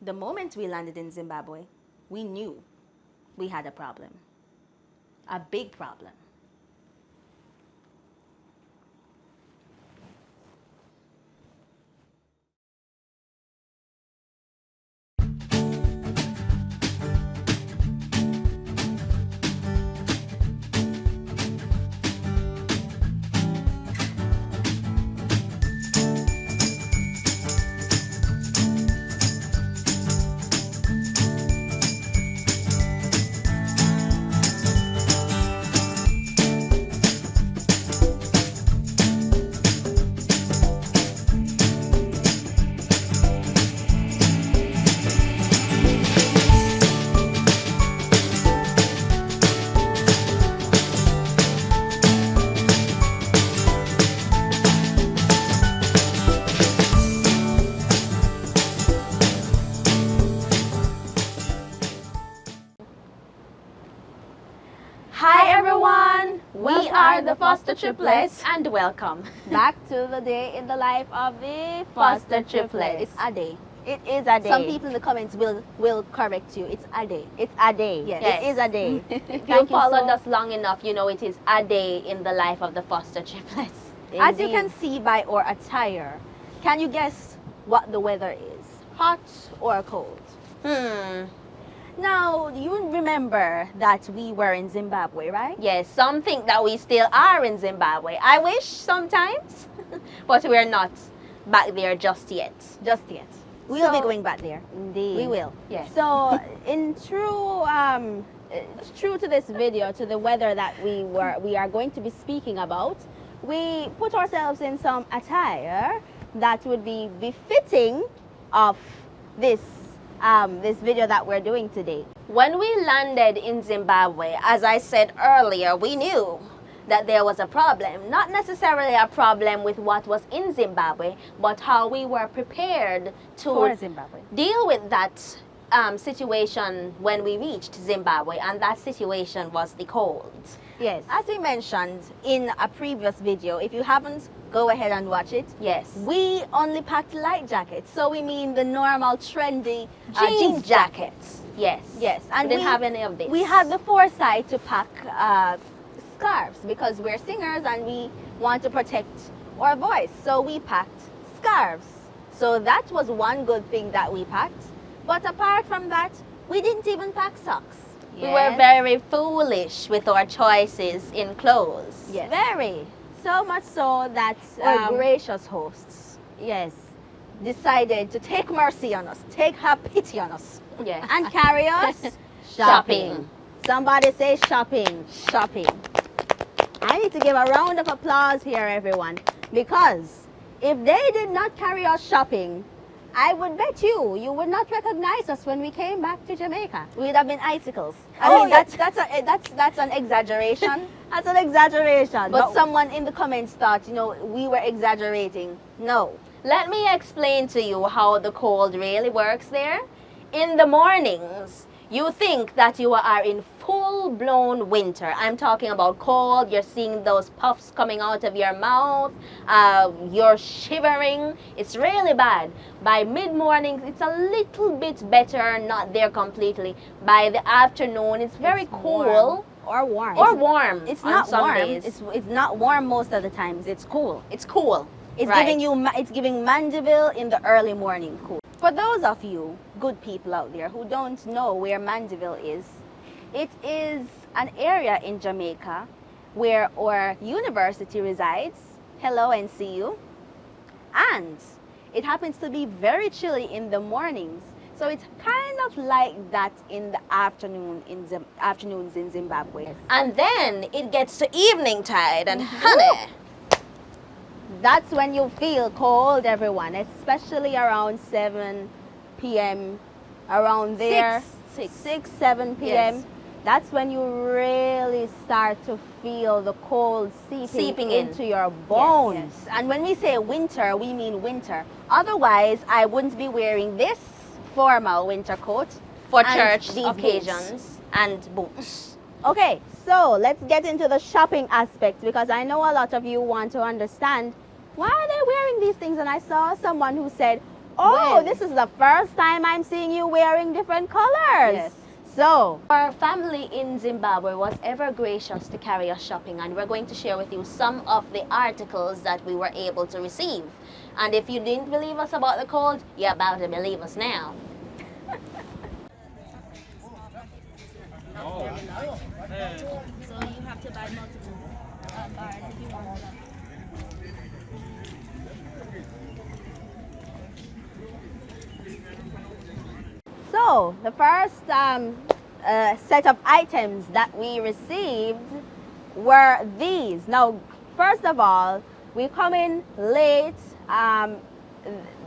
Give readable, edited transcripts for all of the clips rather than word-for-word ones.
The moment we landed in Zimbabwe, we knew we had a problem. A big problem. Hi everyone, we are the Foster Triplets and welcome back to the day in the life of the Foster Triplets. It's a day. It is a day. Some people in the comments will correct you. It's a day. It's a day. Yes. It is a day. If you Thank you followed so- us long enough, you know it is a day in the life of the Foster Triplets. As you Indeed. can see by our attire, can you guess what the weather is? Hot or cold? Now, you remember that we were in Zimbabwe, right? Yes, some think that we still are in Zimbabwe. I wish sometimes, but we're not back there just yet. Just yet. We'll be So- going back there. Indeed. We will. Yes. So, in true to this video, to the weather that we are going to be speaking about, we put ourselves in some attire that would be befitting of this this video that we're doing today. When we landed in Zimbabwe, as I said earlier, we knew that there was a problem. Not necessarily a problem with what was in Zimbabwe, but how we were prepared For to Zimbabwe. deal with that situation when we reached Zimbabwe, and that situation was the cold. Yes. As we mentioned in a previous video, if you haven't, go ahead and watch it. Yes. We only packed light jackets, so we mean the normal trendy Jeans jackets. Yes. Yes, And we didn't have any of this. We had the foresight to pack scarves because we're singers and we want to protect our voice. So we packed scarves. So that was one good thing that we packed. But apart from that, we didn't even pack socks. We were very foolish with our choices in clothes. Yes. Very. So much so that our gracious hosts, yes, decided to take mercy on us, have pity on us, Yes. and carry us Shopping. Somebody say shopping, shopping. I need to give a round of applause here, everyone, because if they did not carry us shopping, I would bet you would not recognize us when we came back to Jamaica. We would have been icicles. I mean, yes. that's an exaggeration. That's an exaggeration. But someone in the comments thought, we were exaggerating. No. Let me explain to you how the cold really works there. In the mornings, you think that you are in full-blown winter. I'm talking about cold. You're seeing those puffs coming out of your mouth. You're shivering. It's really bad. By mid-morning, it's a little bit better, not there completely. By the afternoon, it's very cool. Or warm. Or warm. It's on not some warm. days. It's not warm most of the times. It's cool. It's cool. It's Right. it's giving Mandeville in the early morning cool. For those of you good people out there who don't know where Mandeville is, it is an area in Jamaica where our university resides. Hello, NCU. And it happens to be very chilly in the mornings. So it's kind of like that in the afternoons in Zimbabwe. And then it gets to evening tide and honey. That's when you feel cold, everyone, especially around 7 p.m. around there. 7 p.m. Yes. That's when you really start to feel the cold seeping into your bones. Yes. And when we say winter, we mean winter. Otherwise, I wouldn't be wearing this formal winter coat For and church these occasions and boots. Okay, so let's get into the shopping aspect because I know a lot of you want to understand why are they wearing these things. And I saw someone who said, Oh, When? this is the first time I'm seeing you wearing different colors. Yes. So, Our family in Zimbabwe was ever gracious to carry us shopping, and we're going to share with you some of the articles that we were able to receive. And if you didn't believe us about the cold, you're about to believe us now. So you have to buy multiple bars if you want them. so the first set of items that we received were these. Now, first of all, we come in late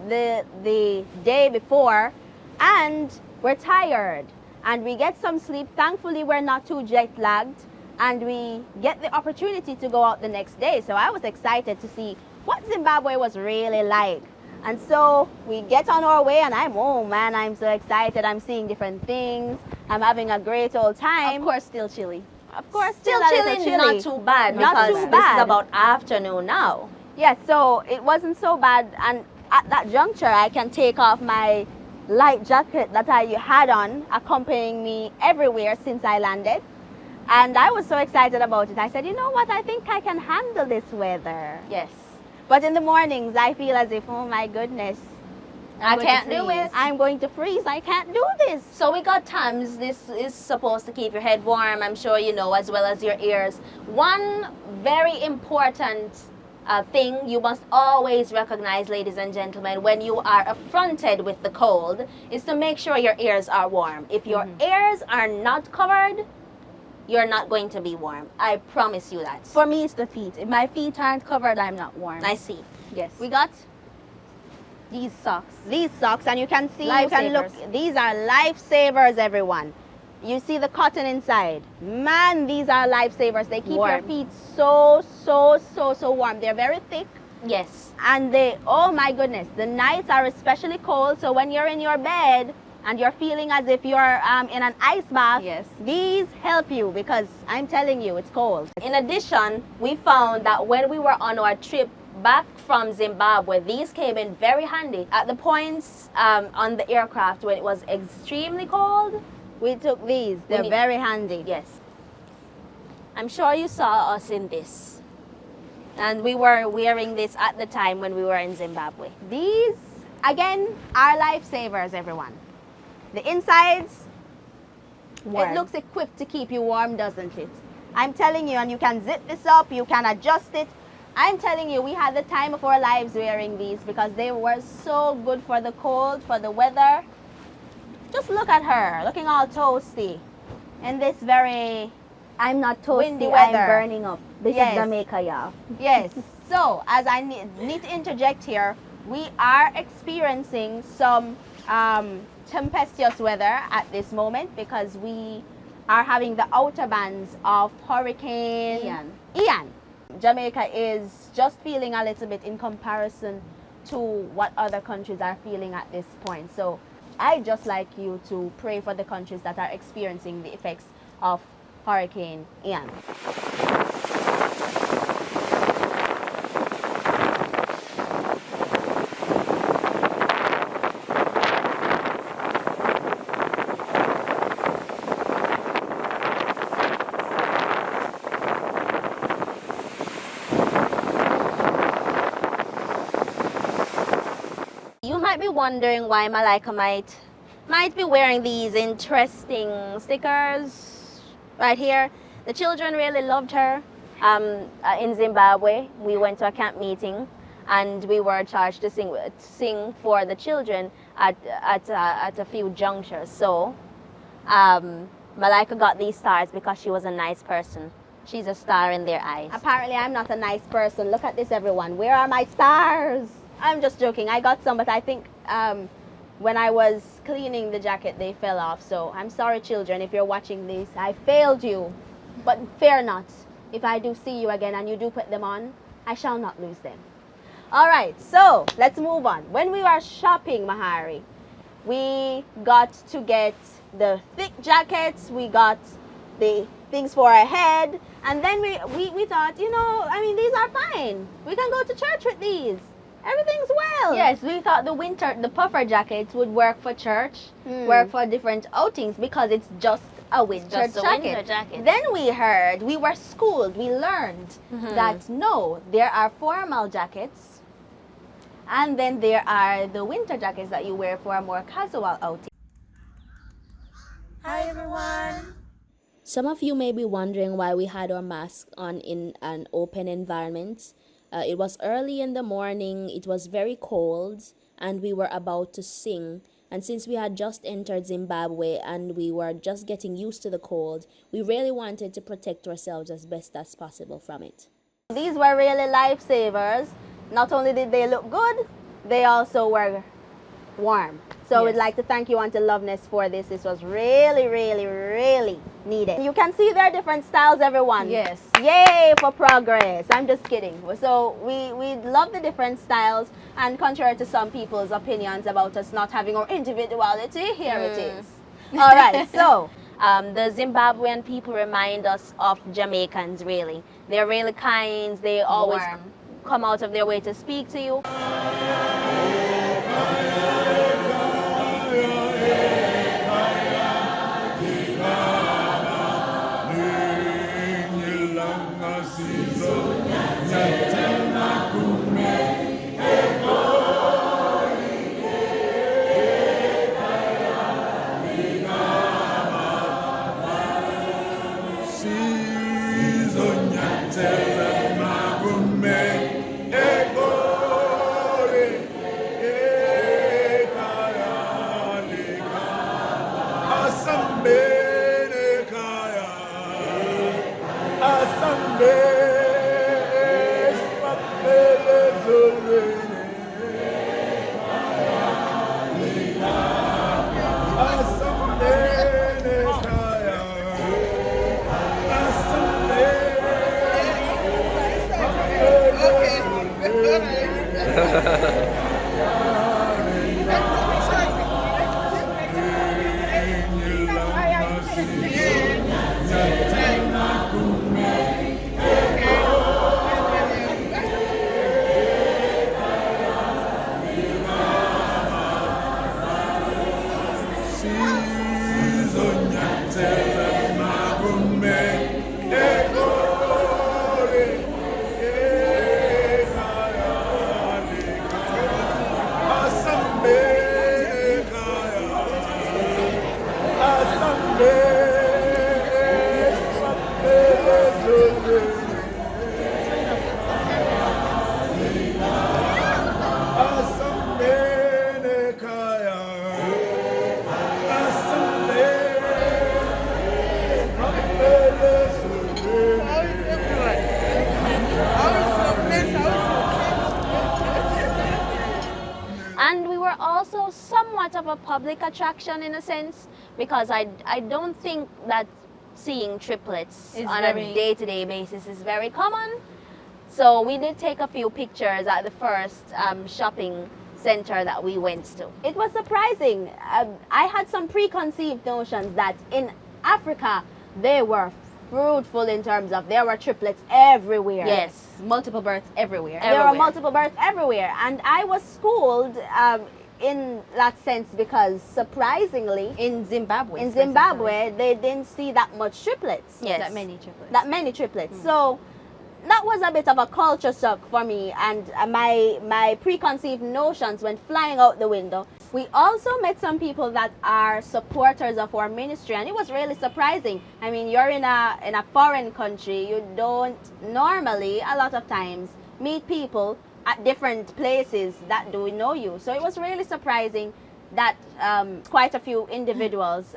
the day before, and we're tired, and we get some sleep. Thankfully, we're not too jet lagged, and we get the opportunity to go out the next day. So I was excited to see what Zimbabwe was really like. And so we get on our way, and I'm so excited. I'm seeing different things. I'm having a great old time. Of course, still chilly. Of course, Still a little chilly, not too bad, Not because too this bad. is about afternoon now. Yes, so it wasn't so bad. And at that juncture, I can take off my light jacket that I had on, accompanying me everywhere since I landed. And I was so excited about it. I said, you know what, I think I can handle this weather. Yes. But in the mornings, I feel as if, oh my goodness, I going can't to do freeze. it. I'm going to freeze. I can't do this. So we got Tams. This is supposed to keep your head warm, I'm sure you know, as well as your ears. One very important thing you must always recognize, ladies and gentlemen, when you are affronted with the cold, is to make sure your ears are warm. If your ears are not covered, you're not going to be warm. I promise you that. For me, it's the feet. If my feet aren't covered, I'm not warm. I see. Yes. We got these socks. These socks, and you can see, you can look, Lifesavers. these are lifesavers, everyone. You see the cotton inside. Man, these are lifesavers. They keep your Warm. feet so warm. They're very thick, Yes. and they, oh my goodness, the nights are especially cold. So when you're in your bed and you're feeling as if you're in an ice bath, Yes. these help you, because I'm telling you, it's cold. In addition, we found that when we were on our trip back from Zimbabwe, these came in very handy. At the points on the aircraft when it was extremely cold, We took these. They're need- very handy. yes. I'm sure you saw us in this. And we were wearing this at the time when we were in Zimbabwe. These, again, are lifesavers, everyone. The insides, Warm. it looks equipped to keep you warm, doesn't it? I'm telling you, and you can zip this up, you can adjust it. I'm telling you, we had the time of our lives wearing these, because they were so good for the cold, for the weather. Just look at her, looking all toasty in this very, I'm not windy toasty, weather. I'm burning up. This Yes. is Jamaica, y'all. yes. So, as I need to interject here, we are experiencing some tempestuous weather at this moment, because we are having the outer bands of Hurricane Ian. Jamaica is just feeling a little bit in comparison to what other countries are feeling at this point. So I'd just like you to pray for the countries that are experiencing the effects of Hurricane Ian. You might be wondering why Malika might be wearing these interesting stickers right here. The children really loved her. In Zimbabwe, we went to a camp meeting, and we were charged to sing for the children at a few junctures. So Malika got these stars because she was a nice person. She's a star in their eyes. Apparently, I'm not a nice person. Look at this, everyone. Where are my stars? I'm just joking. I got some, but I think when I was cleaning the jacket, they fell off. So I'm sorry, children, if you're watching this. I failed you. But fear not. If I do see you again and you do put them on, I shall not lose them. All right, so let's move on. When we were shopping, Mahari, we got to get the thick jackets. We got the things for our head. And then we thought, you know, I mean, these are fine. We can go to church with these. Everything's well. Yes, we thought the puffer jackets would work for church, work for different outings because it's just a winter Just a jacket. winter jacket. Then we were schooled, we learned that no, there are formal jackets and then there are the winter jackets that you wear for a more casual outing. Hi everyone. Some of you may be wondering why we had our masks on in an open environment. It was early in the morning, it was very cold, and we were about to sing. And since we had just entered Zimbabwe and we were just getting used to the cold, we really wanted to protect ourselves as best as possible from it. These were really lifesavers. Not only did they look good, they also were warm. So we'd like to thank you, Auntie Loveness, for this. This was really, really, really needed. You can see there are different styles, everyone. Yes. Yay for progress. I'm just kidding. So we love the different styles, and contrary to some people's opinions about us not having our individuality, here it is. All right, so the Zimbabwean people remind us of Jamaicans, really. They're really kind. They always come out of their way to speak to you. And we were also somewhat of a public attraction in a sense, because I don't think that seeing triplets on a day-to-day basis is very common. So we did take a few pictures at the first shopping center that we went to. It was surprising. I had some preconceived notions that in Africa they were fruitful in terms of there were triplets everywhere. Yes, multiple births everywhere. There were multiple births everywhere, and I was schooled in that sense because surprisingly In Zimbabwe. they didn't see that much triplets. Yes. That many triplets. That many triplets. So that was a bit of a culture shock for me, and my preconceived notions went flying out the window. We also met some people that are supporters of our ministry, and it was really surprising. I mean, you're in a foreign country. You don't normally, a lot of times, meet people at different places that do know you. So it was really surprising that quite a few individuals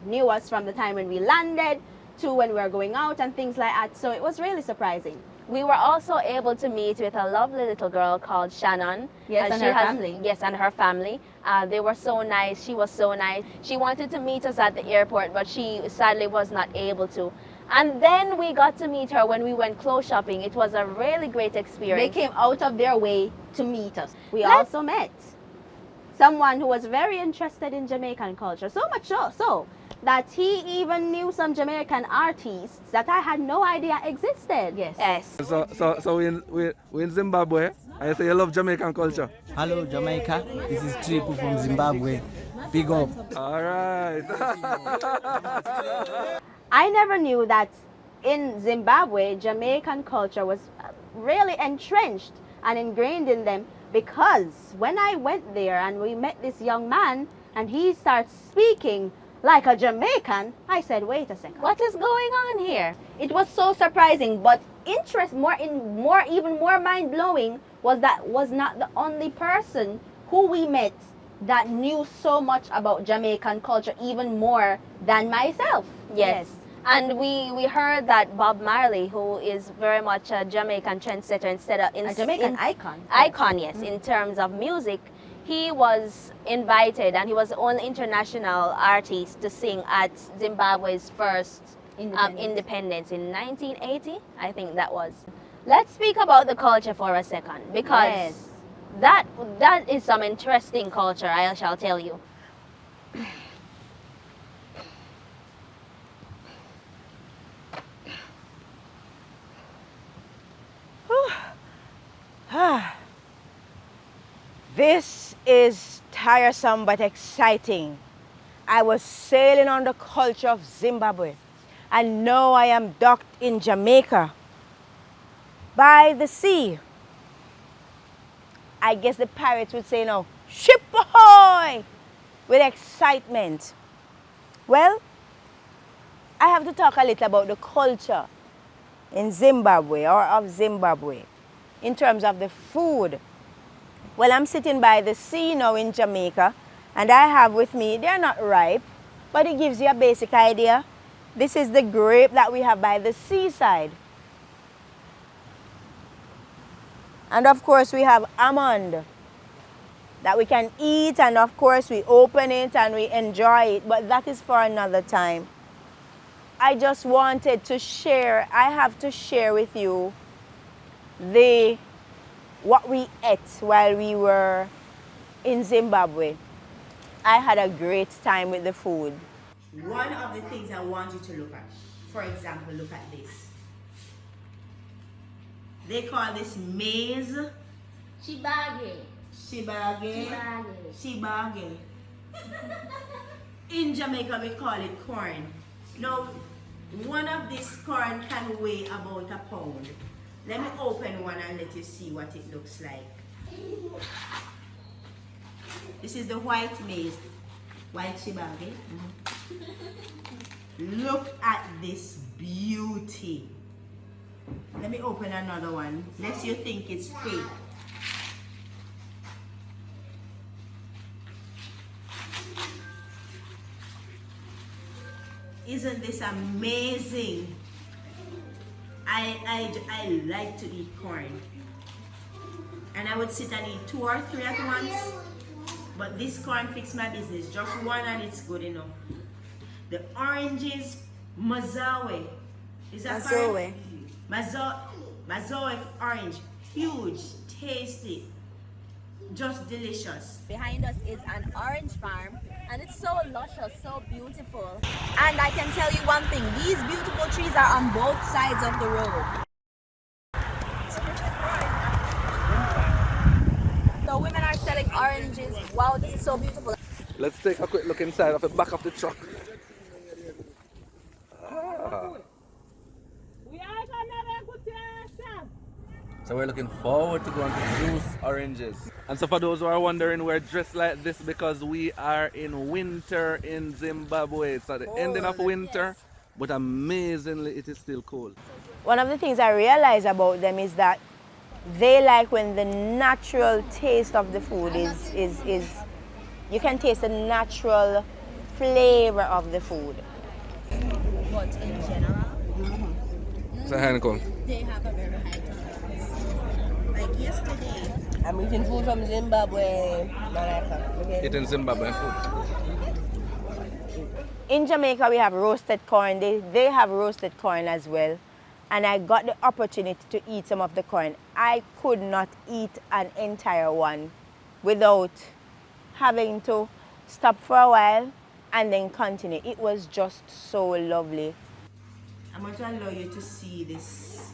knew us from the time when we landed to when we were going out and things like that. So it was really surprising. We were also able to meet with a lovely little girl called Shannon. Yes, and her family. Yes, and her family. They were so nice. She was so nice. She wanted to meet us at the airport, but she sadly was not able to. And then we got to meet her when we went clothes shopping. It was a really great experience. They came out of their way to meet us. We also met someone who was very interested in Jamaican culture, so much so that he even knew some Jamaican artists that I had no idea existed. Yes. Yes. So we in Zimbabwe. I say you love Jamaican culture. Hello, Jamaica. This is Triplets from Zimbabwe. Big up. All right. I never knew that in Zimbabwe, Jamaican culture was really entrenched and ingrained in them, because when I went there and we met this young man and he starts speaking like a Jamaican, I said, wait a second. What is going on here? It was so surprising, but even more mind-blowing was that was not the only person who we met that knew so much about Jamaican culture, even more than myself. Yes. And we heard that Bob Marley, who is very much a Jamaican trendsetter, A Jamaican icon. Icon, yes, in terms of music, he was invited, and he was the only international artist to sing at Zimbabwe's first independence in 1980, I think that was. Let's speak about the culture for a second, because that is some interesting culture, I shall tell you. This is tiresome but exciting. I was sailing on the culture of Zimbabwe, and now I am docked in Jamaica by the sea. I guess the pirates would say now, ship ahoy, with excitement. Well, I have to talk a little about the culture in Zimbabwe, or of Zimbabwe, in terms of the food. Well, I'm sitting by the sea now in Jamaica, and I have with me, they're not ripe, but it gives you a basic idea. This is the grape that we have by the seaside. And of course, we have almond that we can eat, and of course, we open it and we enjoy it, but that is for another time. I just wanted to share, I have to share with you what we ate while we were in Zimbabwe. I had a great time with the food. One of the things I want you to look at, for example, look at this. They call this maize. Shibage. Shibage. Shibage. In Jamaica, we call it corn. Now, one of these corn can weigh about a pound. Let me open one and let you see what it looks like. This is the white maize, white shibage. Look at this beauty. Let me open another one, lest you think it's fake. Isn't this amazing? I like to eat corn, and I would sit and eat 2 or 3 at once, but this corn fix my business. Just one and it's good enough. The oranges, mazoe. Is that correct? Mazoe orange, huge, tasty, just delicious. Behind us is an orange farm, and it's so luscious, so beautiful. And I can tell you one thing, these beautiful trees are on both sides of the road. The women are selling oranges. Wow, this is so beautiful. Let's take a quick look inside of the back of the truck. So we're looking forward to going to juice oranges. And so for those who are wondering, we're dressed like this because we are in winter in Zimbabwe. It's at the ending of winter, but amazingly it is still cold. One of the things I realize about them is that they like when the natural taste of the food is you can taste the natural flavor of the food. But in general, So Hannah, they have a very high tolerance. Like yesterday. I'm eating food from Zimbabwe. eating Zimbabwean food. In Jamaica, we have roasted corn. They have roasted corn as well. And I got the opportunity to eat some of the corn. I could not eat an entire one without having to stop for a while and then continue. It was just so lovely. I'm going to allow you to see this.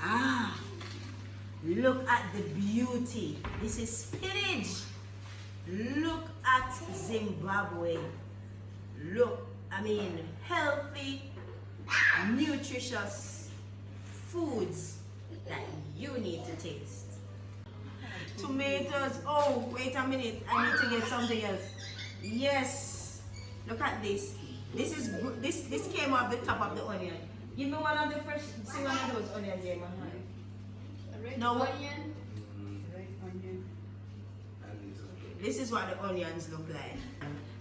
Ah, look at the beauty. This is spinach. Look at Zimbabwe. Look, I mean, healthy, nutritious foods that you need to taste. Tomatoes. Oh, wait a minute. I need to get something else. Yes. Look at this. This came off the top of the onion. Give me one of the fresh. See one of those onions here, man. No onion. This is what the onions look like.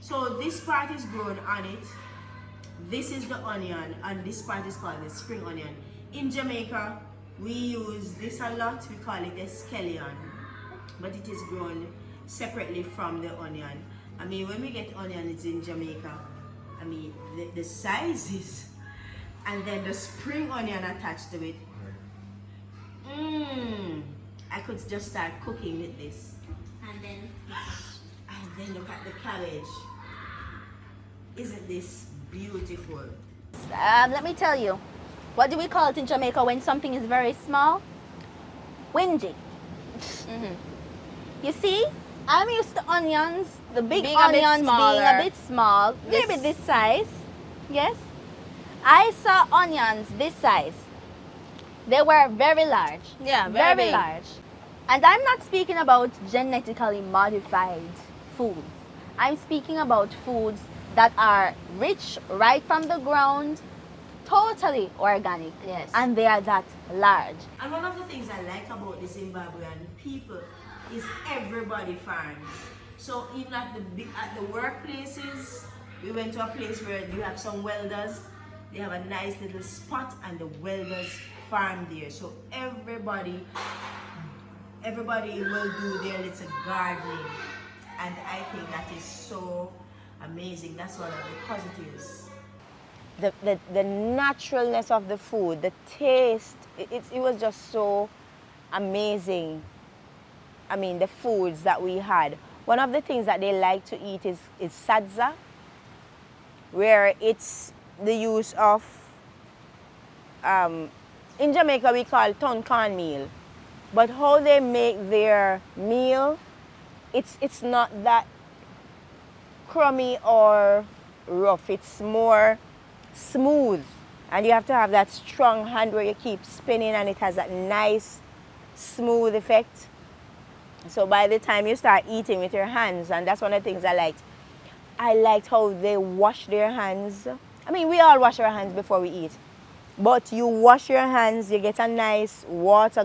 So this part is grown on it. This is the onion, and this part is called the spring onion. In Jamaica, we use this a lot. We call it a scallion, but it is grown separately from the onion. I mean, when we get onions in Jamaica, I mean, the sizes, and then the spring onion attached to it. I could just start cooking with this. And then look at the cabbage. Isn't this beautiful? Let me tell you, what do we call it in Jamaica when something is very small? Wingy. You see, I'm used to onions, the big onions being a bit small, maybe this size. Yes, I saw onions this size. They were very large. Yeah, very large. And I'm not speaking about genetically modified foods. I'm speaking about foods that are rich right from the ground, totally organic. Yes. And they are that large. And one of the things I like about the Zimbabwean people is everybody farms. So even at the workplaces, we went to a place where you have some welders. They have a nice little spot, and the welders farm there. So everybody will do their little gardening, and I think that is so amazing. That's one of the positives. The naturalness of the food, the taste, it was just so amazing. I mean, the foods that we had. One of the things that they like to eat is sadza, where it's the use of, in Jamaica we call ton cornmeal. But how they make their meal, it's not that crummy or rough. It's more smooth. And you have to have that strong hand where you keep spinning, and it has that nice smooth effect. So by the time you start eating with your hands, and that's one of the things I liked. I liked how they wash their hands. I mean, we all wash our hands before we eat. But you wash your hands, you get a nice water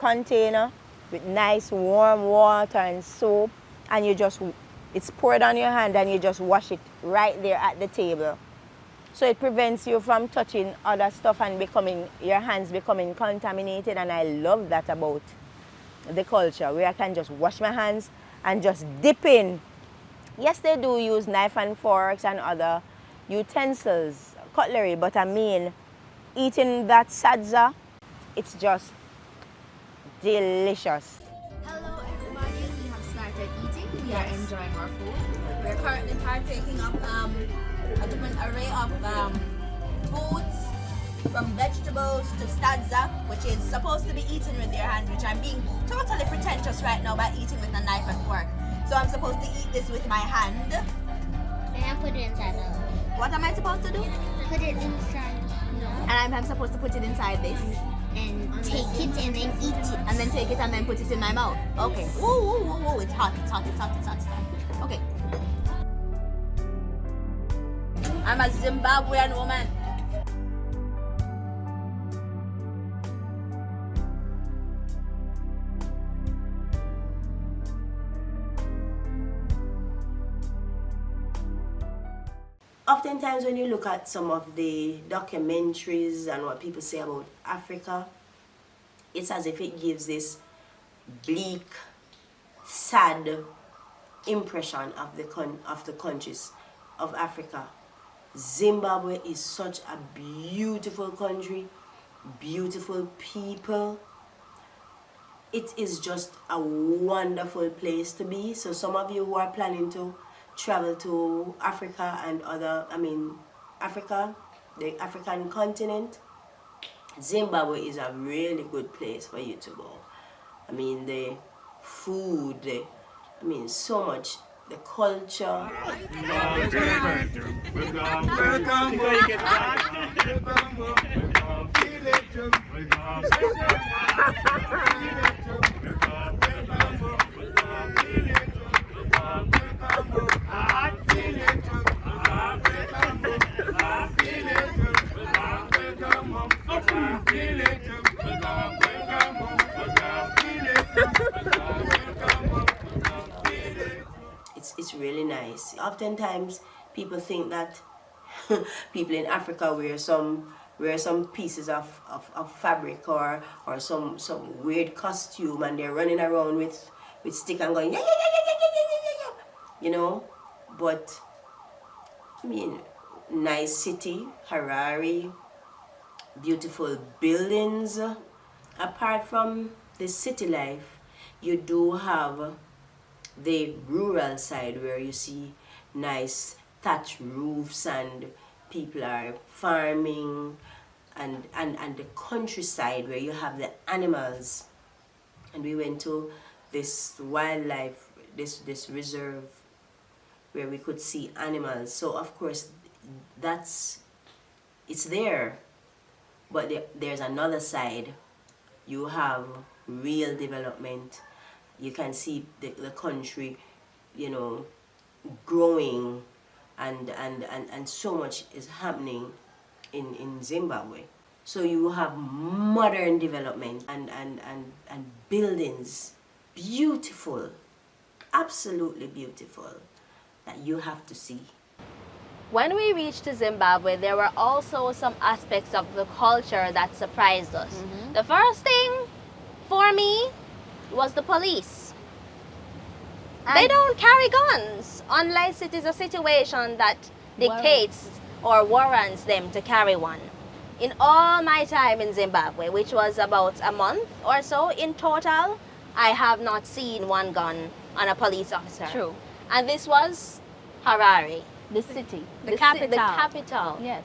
container with nice warm water and soap, and it's poured on your hand, and you just wash it right there at the table. So it prevents you from touching other stuff and your hands becoming contaminated, and I love that about the culture, where I can just wash my hands and just dip in. Yes, they do use knife and forks and other utensils, cutlery, but I mean, eating that sadza, it's just delicious. Hello everybody, we have started eating. We are enjoying our food. We're currently partaking of a different array of foods, from vegetables to sadza, which is supposed to be eaten with your hand, which I'm being totally pretentious right now by eating with a knife and fork. So I'm supposed to eat this with my hand. And put it inside of. What am I supposed to do? Put it inside. And I'm supposed to put it inside this. And take it and then eat it. And then take it and then put it in my mouth. Okay. Whoa, whoa, whoa, whoa. It's hot, it's hot, it's hot, it's hot, it's hot. Okay. I'm a Zimbabwean woman. Oftentimes when you look at some of the documentaries and what people say about Africa, it's as if it gives this bleak, sad impression of the countries of Africa. Zimbabwe is such a beautiful country, beautiful people. it is just a wonderful place to be. So some of you who are planning to travel to Africa and Africa, the African continent, Zimbabwe is a really good place for you to go. I mean, the food, so much, the culture. It's really nice. Oftentimes people think that people in Africa wear some pieces of fabric or some weird costume, and they're running around with stick and going yeah, yeah, yeah, yeah, yeah, yeah, yeah, yeah, yeah. You know, but nice city, Harare, beautiful buildings. Apart from the city life, you do have the rural side where you see nice thatch roofs and people are farming, and the countryside where you have the animals. And we went to this wildlife, this reserve where we could see animals. So of course it's there, but there's another side. You have real development. You can see the country, growing, and so much is happening in Zimbabwe. So you have modern development and buildings, beautiful, absolutely beautiful, that you have to see. When we reached Zimbabwe, there were also some aspects of the culture that surprised us. Mm-hmm. The first thing for me was the police. They don't carry guns unless it is a situation that dictates or warrants them to carry one. In all my time in Zimbabwe, which was about a month or so in total, I have not seen one gun on a police officer. True. And this was Harare, The city. the capital Yes.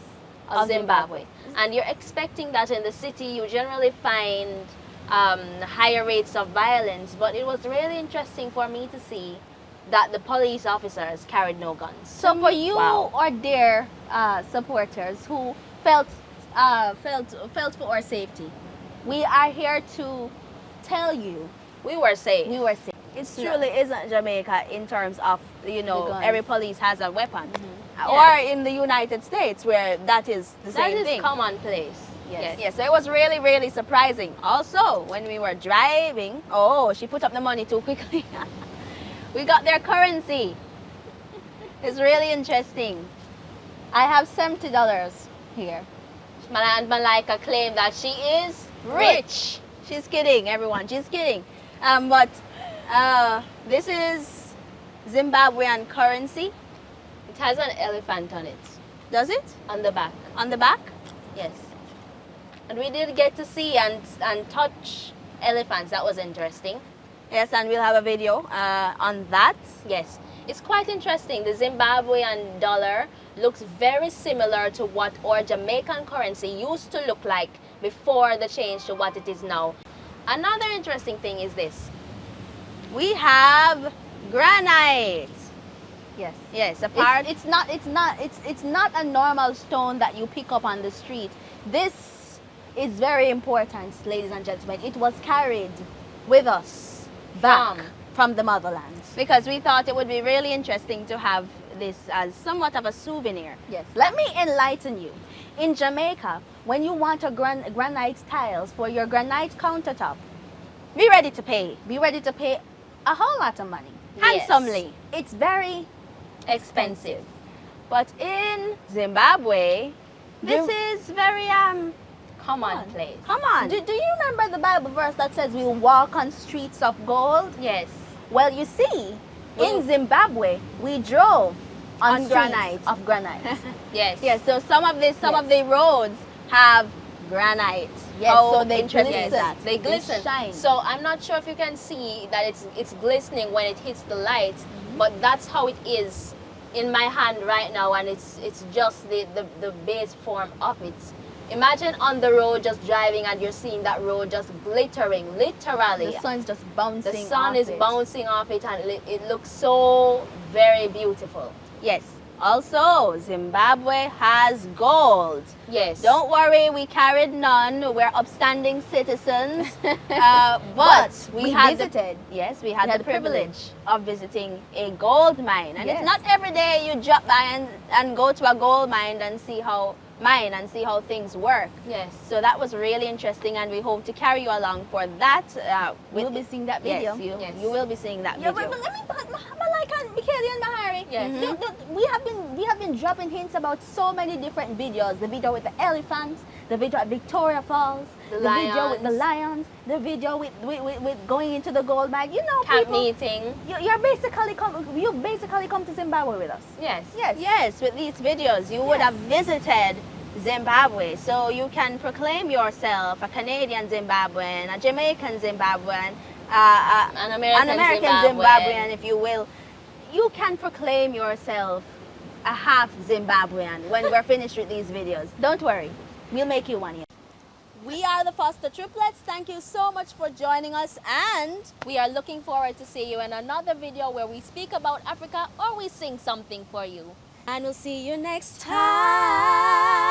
of Zimbabwe. And you're expecting that in the city you generally find higher rates of violence, but it was really interesting for me to see that the police officers carried no guns. So for you or their supporters who felt for our safety, we are here to tell you we were safe. we were safe. It truly isn't Jamaica in terms of, every police has a weapon. Mm-hmm. Or in the United States where that is the same That thing. is commonplace. Yes. So it was really, really surprising. Also, when we were driving, she put up the money too quickly. We got their currency. It's really interesting. I have $70 here. And Malaika claimed that she is Rich. She's kidding, everyone. She's kidding. But this is Zimbabwean currency. It has an elephant on it. Does it? On the back. On the back? Yes. And we did get to see and touch elephants. That was interesting. Yes, and we'll have a video on that. Yes. It's quite interesting. The Zimbabwean dollar looks very similar to what our Jamaican currency used to look like before the change to what it is now. Another interesting thing is this. We have granite. Yes. Yes, it's not a normal stone that you pick up on the street. This is very important, ladies and gentlemen. It was carried with us back from the motherland because we thought it would be really interesting to have this as somewhat of a souvenir. Yes. Let me enlighten you. In Jamaica, when you want a granite tiles for your granite countertop, be ready to pay. Be ready to pay a whole lot of money. Yes. Handsomely. It's very Expensive. But in Zimbabwe, this is very Commonplace. Come on. Do you remember the Bible verse that says we'll walk on streets of gold? Yes. Well, you see, in Zimbabwe, we drove on granite. Of granite. Yes. Yes, so some of the roads have granite. Yes, How so they interesting is glisten. that? They They glisten. shine. So I'm not sure if you can see that it's glistening when it hits the light, but that's how it is in my hand right now, and it's just the base form of it. Imagine on the road just driving and you're seeing that road just glittering, literally. The sun's just bouncing. The sun off is it. bouncing off it, and it looks so very beautiful. Yes. Also, Zimbabwe has gold. Yes. Don't worry, we carried none. We're upstanding citizens. But we had visited. Yes, we had We had the the privilege of visiting a gold mine. And Yes. it's not every day you drop by and go to a gold mine and see how things work. Yes. So that was really interesting, and we hope to carry you along for that. We'll be seeing that video. Yes, you will be seeing that Yeah, video. but let me, like Michaeli and Mahari. Yes. We have been dropping hints about so many different videos. The video with the elephants, the video at Victoria Falls, The video with the lions. lions, the video with going into the gold mine. You know, Camp people, meeting. you basically come to Zimbabwe with us. Yes. Yes, with these videos, you would have visited Zimbabwe. So you can proclaim yourself a Canadian Zimbabwean, a Jamaican Zimbabwean, An American Zimbabwean, if you will. You can proclaim yourself a half Zimbabwean when we're finished with these videos. Don't worry, we'll make you one. We are the Foster Triplets. Thank you so much for joining us, and we are looking forward to see you in another video where we speak about Africa or we sing something for you. And we'll see you next time.